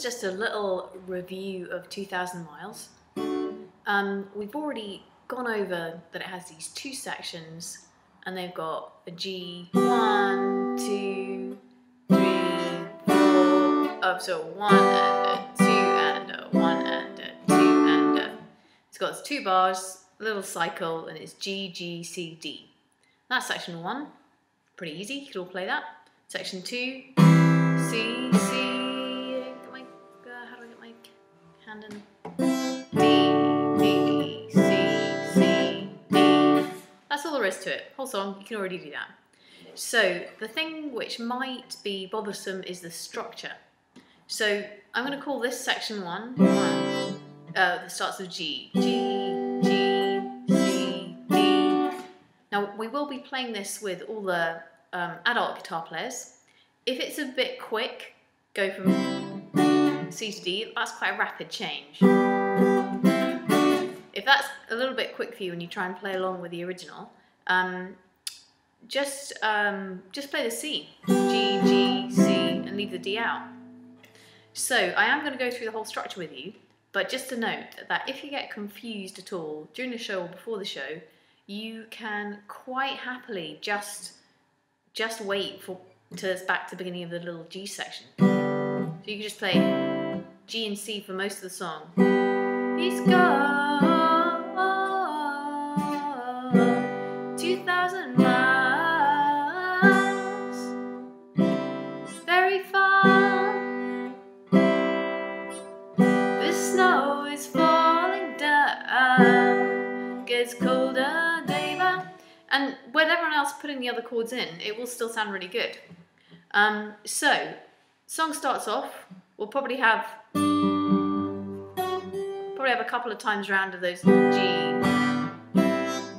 is just a little review of 2000 Miles. We've already gone over that it has these two sections, and they've got a G, 1, 2, 3, 4, so 1 and a 2 and a 1 and a 2 and a. It's got 2 bars, a little cycle, and it's G, G, C, D. That's section 1, pretty easy, you could all play that. Section 2, C, C, how do I get my hand in? D, D, C, C, D. That's all there is to it. Whole song, you can already do that. So the thing which might be bothersome is the structure. So I'm going to call this section 1, that starts with G, G, G, C, D. Now we will be playing this with all the adult guitar players. If it's a bit quick, go from C to D. That's quite a rapid change. If that's a little bit quick for you and you try and play along with the original, just play the C, G, G, C, and leave the D out. So I am going to go through the whole structure with you, but just a note that if you get confused at all during the show or before the show, you can quite happily just wait till it's back to the beginning of the little G section. So you can just play G and C for most of the song. He's gone 2,000 miles, very far. The snow is falling down, gets colder day by. And when everyone else putting the other chords in, it will still sound really good. So, song starts off. We'll probably have a couple of times round of those G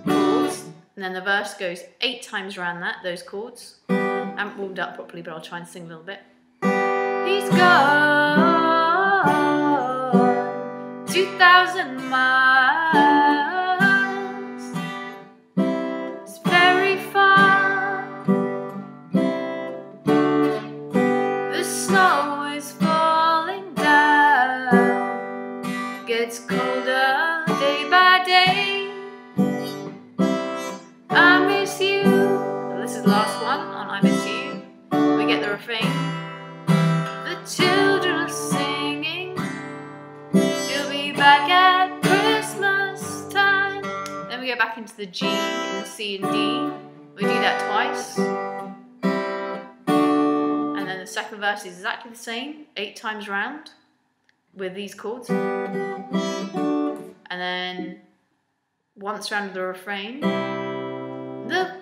chords, and then the verse goes 8 times round those chords. I haven't warmed up properly, but I'll try and sing a little bit. He's gone 2,000 miles. It's very far. The snow is falling down. Gets colder day by day. I miss you. This is the last one on I Miss You. We get the refrain. The children are singing. You'll be back at Christmas time. Then we go back into the G and the C and D. We do that twice. And then the second verse is exactly the same, 8 times round with these chords. And then once round with the refrain. The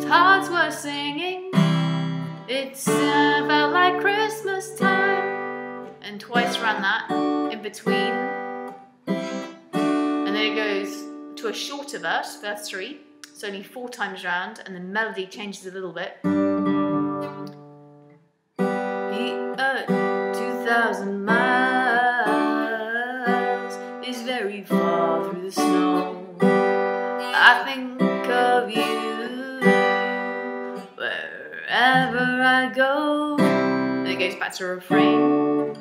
hearts were singing. It felt like Christmas time. And twice round that in between. And then it goes to a shorter verse, verse 3. It's only 4 times round, and the melody changes a little bit. 2,000 miles is very far through the snow. I think of you wherever I go. And it goes back to a refrain.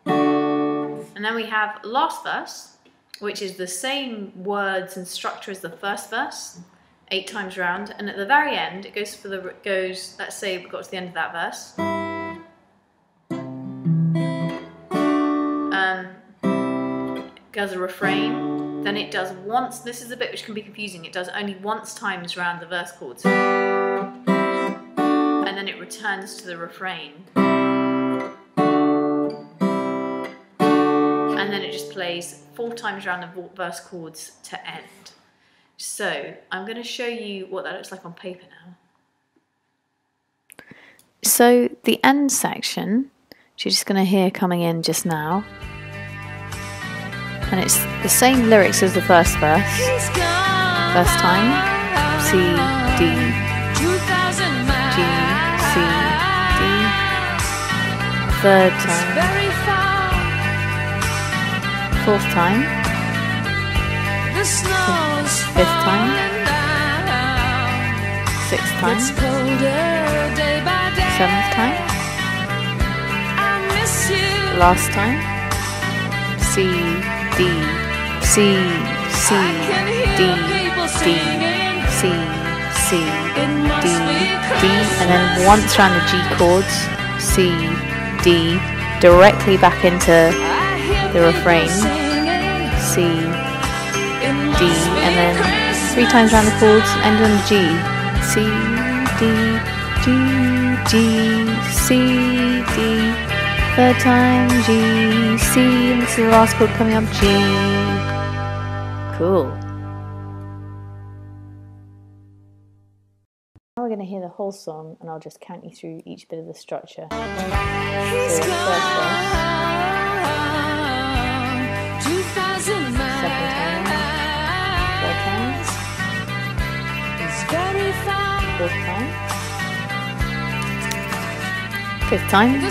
And then we have last verse, which is the same words and structure as the first verse, 8 times round. And at the very end, it goes let's say we got to the end of that verse. It does a refrain, then it does once. This is a bit which can be confusing. It does only once times round the verse chords, and then it returns to the refrain, and then it just plays 4 times round the verse chords to end. So I'm going to show you what that looks like on paper now. So the end section, which you're just going to hear coming in just now. And it's the same lyrics as the first verse. First time, C, D, G, C, D. Third time. Fourth time. Fifth time. Sixth time. Seventh time. last time. C, D, C, C, D, D, C, C, D, D, and then once around the G chords, C, D, directly back into the refrain, C, D, and then 3 times around the chords, end on the G, C, D, G, G, C, D, 3rd time, G, C, and this is the last chord coming up, G. Cool. Now we're going to hear the whole song, and I'll just count you through each bit of the structure. So first verse, second time, third time, fourth time, fifth time,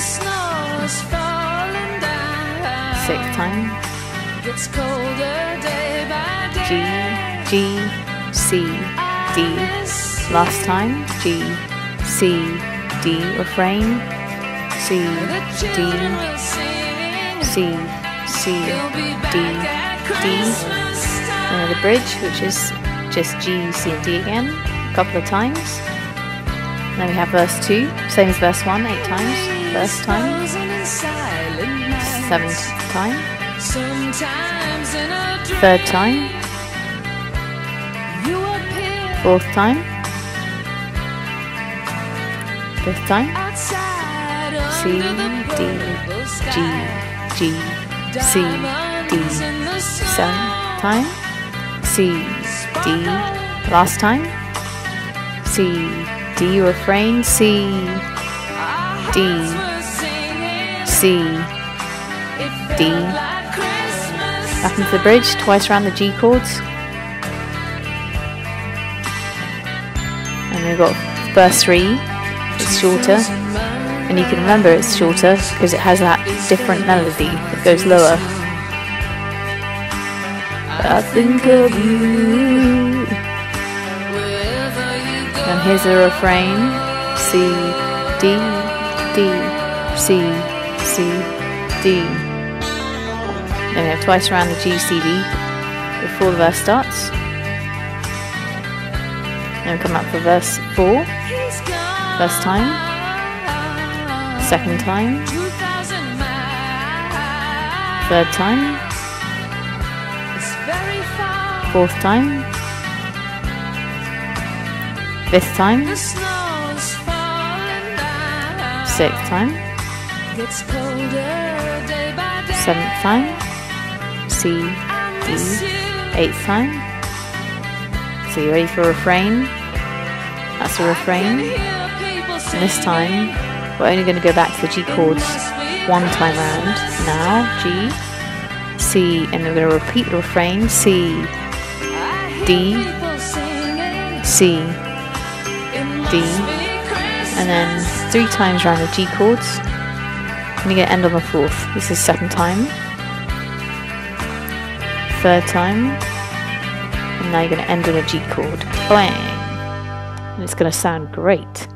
sixth time, G, G, C, D, last time, G, C, D, refrain, C, D, C, C, D, D, and then the bridge, which is just G, C, and D again, a couple of times. And then we have verse 2, same as verse 1, 8 times, first time, 7th time, 3rd time, 4th time, 5th time, C, D, G, G, C, D, 7th time, C, D, last time, C, D, refrain, C, D, C, D, back into the bridge, twice around the G chords, and we've got verse 3, it's shorter, and you can remember it's shorter because it has that different melody that goes lower. I think of you. And here's the refrain, C, D, D, C, C, D. Then we have twice around the G, C, D before the verse starts. Then we come up for verse 4, first time, second time, third time, fourth time, fifth time, sixth time, seventh time, C, D, eighth time. So you ready for refrain? That's the refrain. And this time we're only going to go back to the G chords 1 time round. Now G, C, and we're going to repeat the refrain, C, D, C, D, and then 3 times around the G chords. And you're going to end on the 4th. This is 2nd time, 3rd time, and now you're going to end on a G chord. Bang! And it's going to sound great.